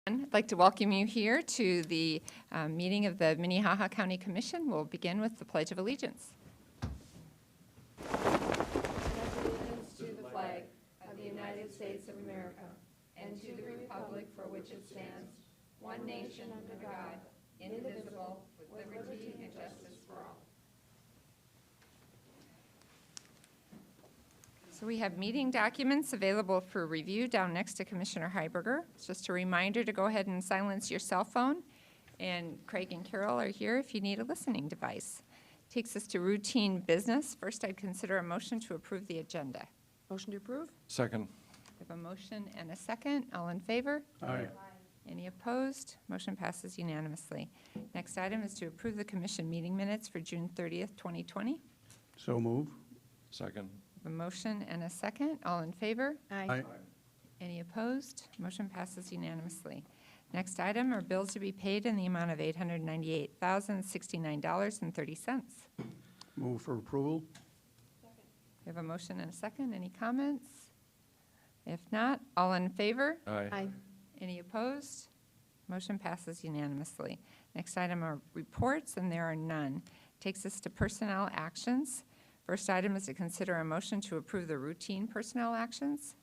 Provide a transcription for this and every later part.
I'd like to welcome you here to the meeting of the Minnehaha County Commission. We'll begin with the Pledge of Allegiance. Allegiance to the flag of the United States of America and to the republic for which it stands, one nation under God, indivisible, with liberty and justice for all. So we have meeting documents available for review down next to Commissioner Heiberger. It's just a reminder to go ahead and silence your cell phone. And Craig and Carol are here if you need a listening device. Takes us to routine business. First, I'd consider a motion to approve the agenda. Motion to approve? Second. We have a motion and a second. All in favor? Aye. Any opposed? Motion passes unanimously. Next item is to approve the commission meeting minutes for June 30th, 2020. So move. Second. A motion and a second. All in favor? Aye. Any opposed? Motion passes unanimously. Next item are bills to be paid in the amount of $898,069.30. Move for approval. We have a motion and a second. Any comments? If not, all in favor? Aye. Any opposed? Motion passes unanimously. Next item are reports, and there are none. Takes us to personnel actions. First item is to consider a motion to approve the routine personnel actions.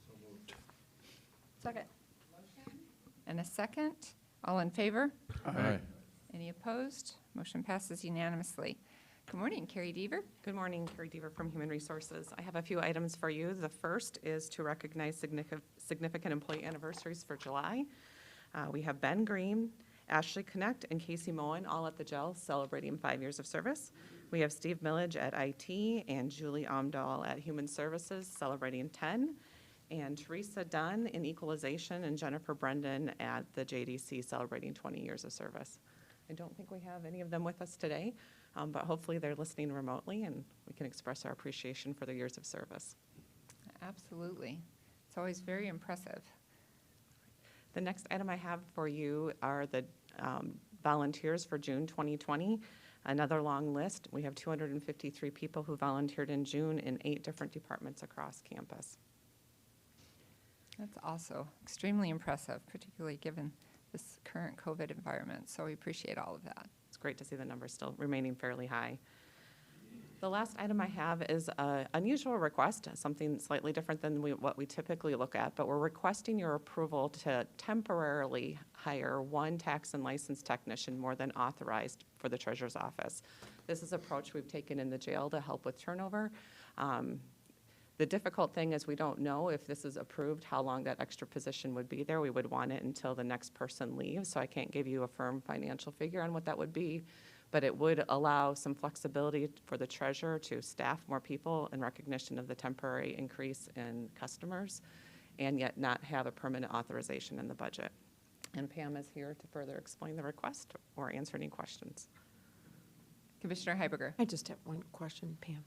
So moved. Second. And a second. All in favor? Aye. Any opposed? Motion passes unanimously. Good morning, Carrie Deaver. Good morning, Carrie Deaver from Human Resources. I have a few items for you. The first is to recognize significant employee anniversaries for July. We have Ben Green, Ashley Connect, and Casey Moen all at the jail celebrating 5 years of service. We have Steve Millage at IT and Julie Omdahl at Human Services celebrating 10, and Teresa Dunn in Equalization and Jennifer Brendan at the JDC celebrating 20 years of service. I don't think we have any of them with us today, but hopefully they're listening remotely and we can express our appreciation for their years of service. Absolutely. It's always very impressive. The next item I have for you are the volunteers for June 2020. Another long list. We have 253 people who volunteered in June in 8 different departments across campus. That's also extremely impressive, particularly given this current COVID environment. So we appreciate all of that. It's great to see the numbers still remaining fairly high. The last item I have is an unusual request, something slightly different than what we typically look at, but we're requesting your approval to temporarily hire 1 tax and license technician more than authorized for the treasurer's office. This is an approach we've taken in the jail to help with turnover. The difficult thing is we don't know if this is approved, how long that extra position would be there. We would want it until the next person leaves, so I can't give you a firm financial figure on what that would be. But it would allow some flexibility for the treasurer to staff more people in recognition of the temporary increase in customers, and yet not have a permanent authorization in the budget. And Pam is here to further explain the request or answer any questions. Commissioner Heiberger. I just have one question, Pam.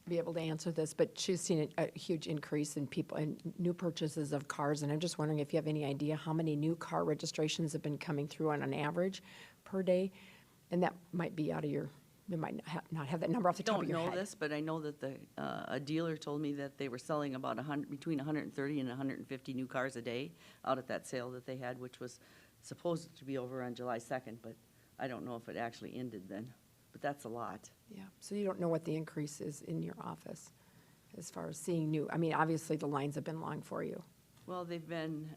Be able to answer this, but she's seen a huge increase in people and new purchases of cars, and I'm just wondering if you have any idea how many new car registrations have been coming through on an average per day, and that might be out of your, you might not have that number off the top of your head. Don't know this, but I know that a dealer told me that they were selling about between 130 and 150 new cars a day out at that sale that they had, which was supposed to be over on July 2nd, but I don't know if it actually ended then. But that's a lot. Yeah, so you don't know what the increase is in your office as far as seeing new, I mean, obviously the lines have been long for you. Well, they've been,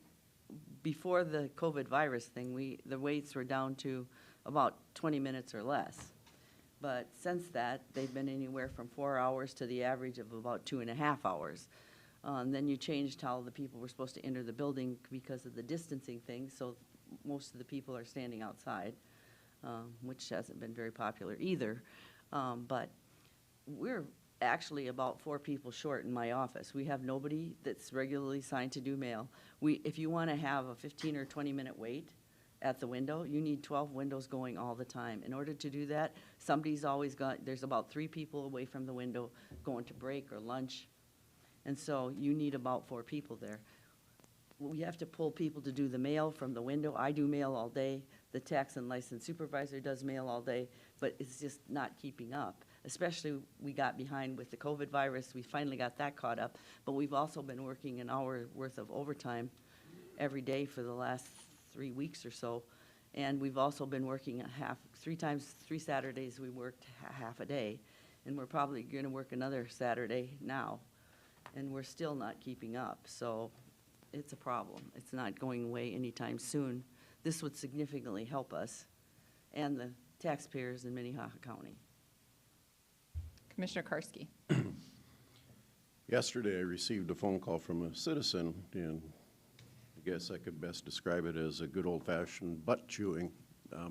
before the COVID virus thing, the waits were down to about 20 minutes or less. But since that, they've been anywhere from 4 hours to the average of about 2.5 hours. Then you changed how the people were supposed to enter the building because of the distancing thing, so most of the people are standing outside. Which hasn't been very popular either. But we're actually about 4 people short in my office. We have nobody that's regularly signed to do mail. If you want to have a 15 or 20 minute wait at the window, you need 12 windows going all the time. In order to do that, somebody's always there's about 3 people away from the window going to break or lunch. And so you need about 4 people there. We have to pull people to do the mail from the window. I do mail all day. The tax and license supervisor does mail all day, but it's just not keeping up. especially we got behind with the COVID virus. We finally got that caught up, but we've also been working an hour worth of overtime every day for the last 3 weeks or so. And we've also been working three Saturdays we worked half a day. And we're probably gonna work another Saturday now. And we're still not keeping up, so it's a problem. It's not going away anytime soon. This would significantly help us and the taxpayers in Minnehaha County. Commissioner Karski. Yesterday, I received a phone call from a citizen, and I guess I could best describe it as a good old-fashioned butt chewing,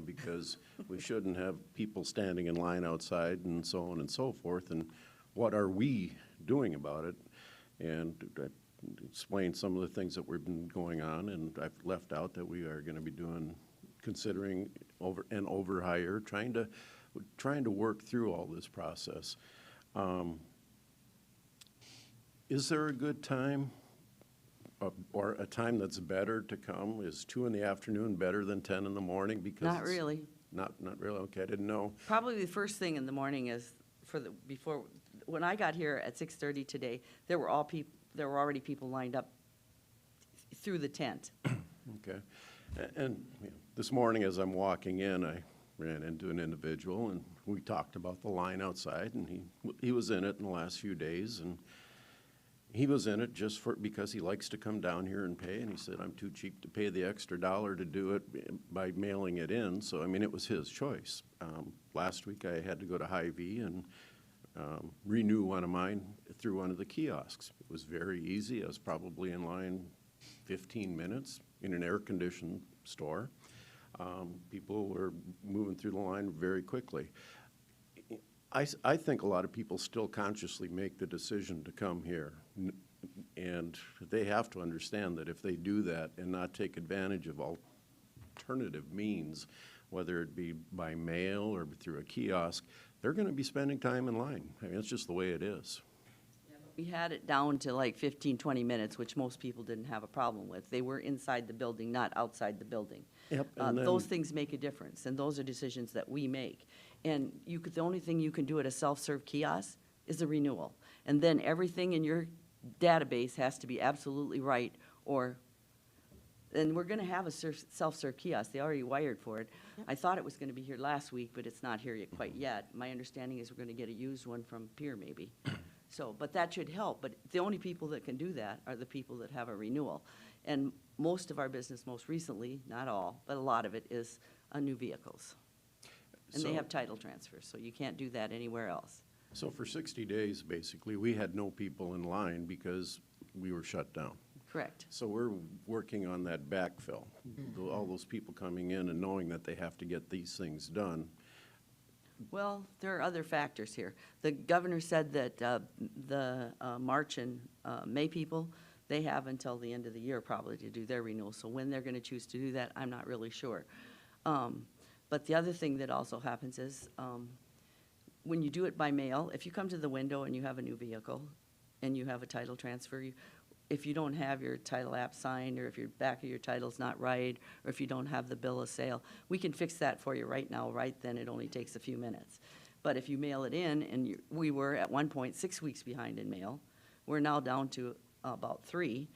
because we shouldn't have people standing in line outside and so on and so forth, and what are we doing about it? And I explained some of the things that we've been going on, and I've left out that we are gonna be considering an overhire, trying to work through all this process. Is there a good time, or a time that's better to come? Is 2 in the afternoon better than 10 in the morning? Because Not it's- really. Not really, okay, I didn't know. Probably the first thing in the morning is when I got here at 6:30 today, there were already people lined up through the tent. Okay. And you know, this morning, as I'm walking in, I ran into an individual, and we talked about the line outside, and he was in it in the last few days, and he was in it just because he likes to come down here and pay, and he said, I'm too cheap to pay the extra $1 to do it by mailing it in, so, I mean, it was his choice. Last week, I had to go to Hy-Vee and renew one of mine through one of the kiosks. It was very easy. I was probably in line 15 minutes in an air-conditioned store. People were moving through the line very quickly. I think a lot of people still consciously make the decision to come here. And they have to understand that if they do that and not take advantage of alternative means, whether it be by mail or through a kiosk, they're going to be spending time in line. I mean, it's just the way it is. We had it down to like 15, 20 minutes, which most people didn't have a problem with. They were inside the building, not outside the building. Yep, and then- Those things make a difference, and those are decisions that we make. And the only thing you can do at a self-serve kiosk is a renewal. And then everything in your database has to be absolutely right, and we're gonna have a self-serve kiosk. They already wired for it. I thought it was gonna be here last week, but it's not here quite yet. My understanding is we're gonna get a used one from Pier maybe. So, but that should help. But the only people that can do that are the people that have a renewal. And most of our business, most recently, not all, but a lot of it is new vehicles. And they So- have title transfers, so you can't do that anywhere else. So for 60 days, basically, we had no people in line because we were shut down. Correct. So we're working on that backfill, all those people coming in and knowing that they have to get these things done. Well, there are other factors here. The governor said that the March and May people, they have until the end of the year probably to do their renewal. So when they're going to choose to do that, I'm not really sure. But the other thing that also happens is when you do it by mail, if you come to the window and you have a new vehicle and you have a title transfer, if you don't have your title app signed, or if your back of your title's not right, or if you don't have the bill of sale, we can fix that for you right now, right then. It only takes a few minutes. But if you mail it in, and we were at one point 6 weeks behind in mail, we're now down to about 3.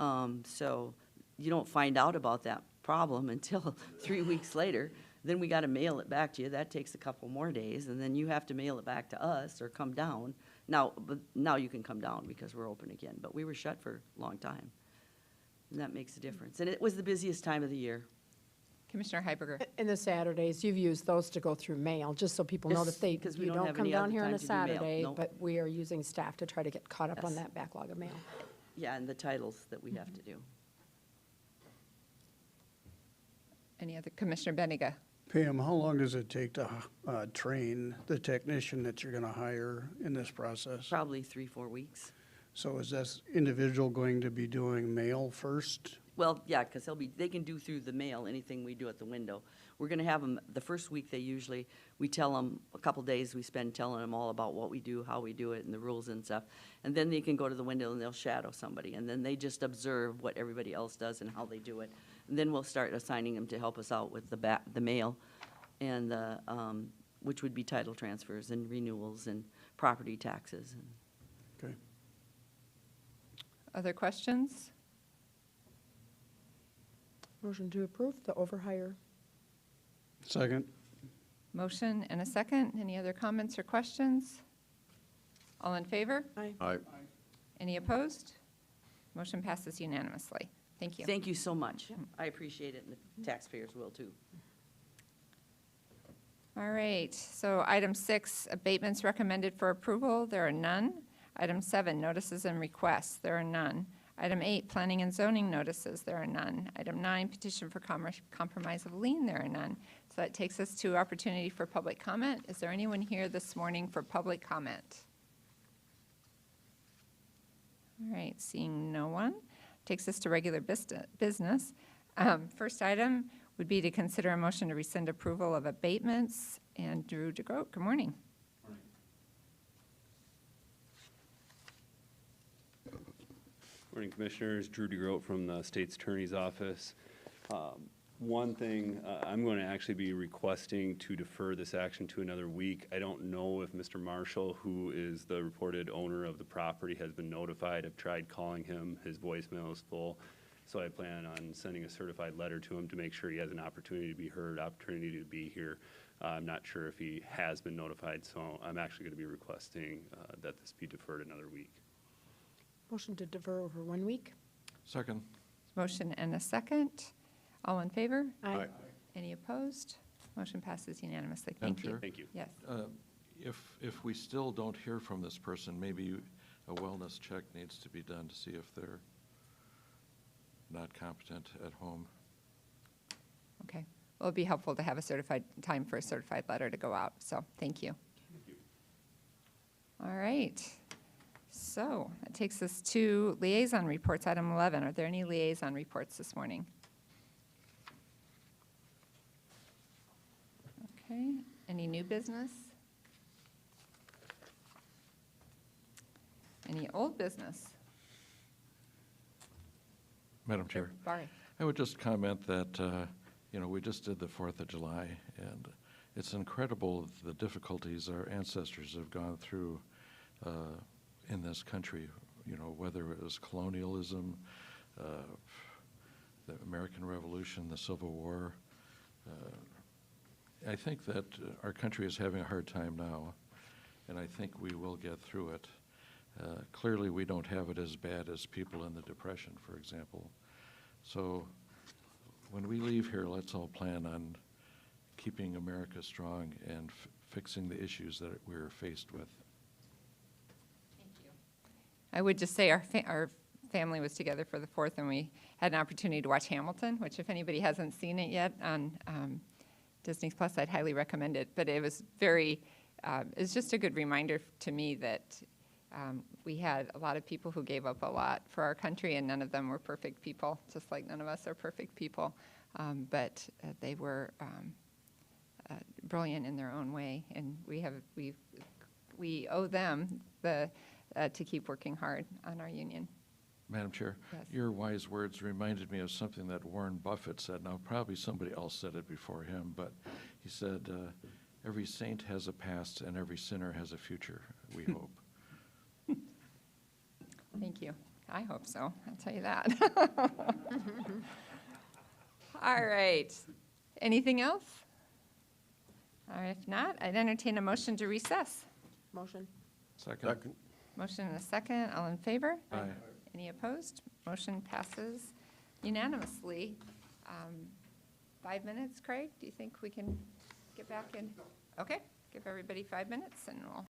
So you don't find out about that problem until 3 weeks later. Then we got to mail it back to you. That takes a couple more days, and then you have to mail it back to us or come down. But now you can come down because we're open again, but we were shut for a long time. And that makes a difference. And it was the busiest time of the year. Commissioner Heiberger. And the Saturdays, you've used those to go through mail, just so people know Yes, that they, 'cause we you don't don't have come any down other here on time a to do mail. Saturday, Nope. but we are using staff to try to get caught up on Yes. that backlog of mail. Yeah, and the titles that we have to do. Any other, Commissioner Benega? Pam, how long does it take to train the technician that you're going to hire in this process? Probably 3, 4 weeks. So is this individual going to be doing mail first? Well, yeah, because they can do through the mail anything we do at the window. We're going to have them, the first week we tell them, a couple days we spend telling them all about what we do, how we do it, and the rules and stuff. And then they can go to the window and they'll shadow somebody. And then they just observe what everybody else does and how they do it. And then we'll start assigning them to help us out with the mail and the which would be title transfers and renewals and property taxes. Okay. Other questions? Motion to approve the overhire. Second. Motion and a second. Any other comments or questions? All in favor? Aye. Aye. Any opposed? Motion passes unanimously. Thank you. Thank you so much. I appreciate it, and the taxpayers will too. All right, so item 6, abatements recommended for approval, there are none. Item 7, notices and requests, there are none. Item 8, planning and zoning notices, there are none. Item 9, petition for compromise of lien, there are none. So that takes us to opportunity for public comment. Is there anyone here this morning for public comment? All right, seeing no one, takes us to regular business. First item would be to consider a motion to rescind approval of abatements. And Drew DeGroat, good morning. Morning, Commissioners. Drew DeGroat from the State's Attorney's Office. One thing, I'm going to actually be requesting to defer this action to another week. I don't know if Mr. Marshall, who is the reported owner of the property, has been notified. I've tried calling him. His voicemail is full. So I plan on sending a certified letter to him to make sure he has an opportunity to be heard, opportunity to be here. I'm not sure if he has been notified, so I'm actually going to be requesting that this be deferred another week. Motion to defer over 1 week. Second. Motion and a second. All in favor? Aye. Any opposed? Motion passes unanimously. Madam Thank you. Chair? Thank you. Yes. If we still don't hear from this person, maybe a wellness check needs to be done to see if they're not competent at home. Okay. Well, it'd be helpful to have a certified time for a certified letter to go out, so thank you. All right. So that takes us to liaison reports, item 11. Are there any liaison reports this morning? Okay. Any new business? Any old business? Madam Chair, Barry. I would just comment that, we just did the 4th of July, and it's incredible the difficulties our ancestors have gone through in this country, whether it was colonialism, the American Revolution, the Civil War. I think that our country is having a hard time now, and I think we will get through it. Clearly, we don't have it as bad as people in the Depression, for example. So when we leave here, let's all plan on keeping America strong and fixing the issues that we're faced with. I would just say our family was together for the 4th, and we had an opportunity to watch Hamilton, which if anybody hasn't seen it yet on Disney Plus, I'd highly recommend it. But it was it's just a good reminder to me that we had a lot of people who gave up a lot for our country, and none of them were perfect people, just like none of us are perfect people. But they were brilliant in their own way, and we owe them to keep working hard on our union. Madam Chair, Yes. your wise words reminded me of something that Warren Buffett said. Now, probably somebody else said it before him, but he said, every saint has a past and every sinner has a future, we hope. Thank you. I hope so. I'll tell you that. All right. Anything else? Or if not, I'd entertain a motion to recess. Motion. Second. Motion and a second. All in favor? Aye. Any opposed? Motion passes unanimously. 5 minutes, Craig? Do you think we can get back in? Okay, give everybody 5 minutes and we'll